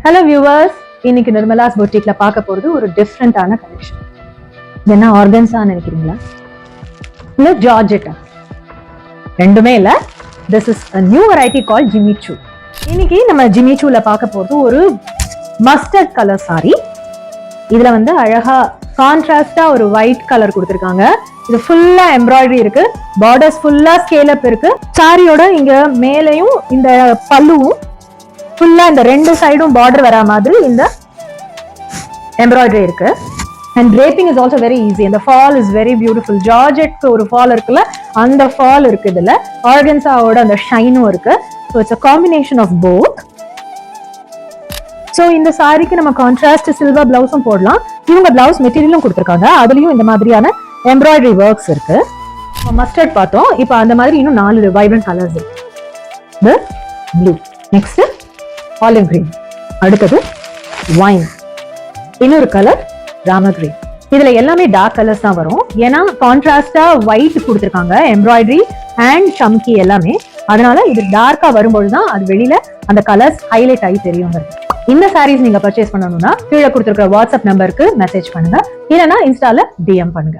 Hello viewers, இன்னைக்கு நிர்மலாஸ் பொட்டிக்ல பார்க்க போறது ஒரு டிஃப்ரெண்டான கலெக்ஷன். என்ன ஆர்கன்ஸா நினைக்கிறீங்களா, இல்ல ஜார்ஜெட்டா? ரெண்டுமே இல்ல. This is a new variety called Jimmy Choo. இன்னைக்கு நம்ம Jimmy Chooல பார்க்க போறது ஒரு மஸ்டர்ட் கலர் சாரி. இதுல வந்து அழகா கான்ட்ராஸ்டா ஒரு ஒயிட் கலர் கொடுத்திருக்காங்க. இது ஃபுல்லா எம்ப்ராய்டரி இருக்கு, பார்டர்ஸ் ஃபுல்லா ஸ்கேல் அப் இருக்கு. சாரியோட இங்க மேலையும் இந்த பல்லுவும் ஃபுல்லா இந்த ரெண்டு சைடும் பார்டர் வரா மாதிரி இந்த எம்ப்ராய்டரி இருக்கு. And draping is also very easy. இந்த ஃபால் இஸ் வெரி பியூட்டிஃபுல். ஜார்ஜெட்க்கு ஒரு ஃபால் இருக்குல்ல, அந்த ஃபால் இருக்கு இதுல. ஆர்கன்ஸாவோட அந்த ஷைனும் இருக்கு. So it's a combination of both. So இந்த சாரிக்கு நம்ம கான்ட்ராஸ்ட் சில்வர் பிளவுஸும் போடலாம். இவங்க பிளவுஸ் மெட்டீரியலும் கொடுத்துருக்காங்க, அதுலயும் இந்த மாதிரியான எம்ப்ராய்டரி ஒர்க்ஸ் இருக்கு. மஸ்டர்ட் பார்த்தோம், இப்போ அந்த மாதிரி இன்னும் 4 வைப்ரண்ட் கலர்ஸ் இருக்கு. இந்த ப்ளூ, நெக்ஸ்ட் ஆலிவ் கிரீன், அடுத்தது வைன், இன்னொரு கலர் ராம கிரீன். இதுல எல்லாமே டார்க் கலர்ஸ் தான் வரும், ஏன்னா கான்ட்ராஸ்டா ஒயிட் கொடுத்துருக்காங்க எம்ப்ராய்டரி அண்ட் சம்கி எல்லாமே. அதனால இது டார்க்கா வரும்போது தான் அது வெளியில அந்த கலர்ஸ் ஹைலைட் ஆகி தெரியும். இந்த சாரீஸ் நீங்க பர்ச்சேஸ் பண்ணணும்னா கீழே கொடுத்துருக்கிற வாட்ஸ்அப் நம்பருக்கு மெசேஜ் பண்ணுங்க, இல்லைன்னா இன்ஸ்டால டிஎம் பண்ணுங்க.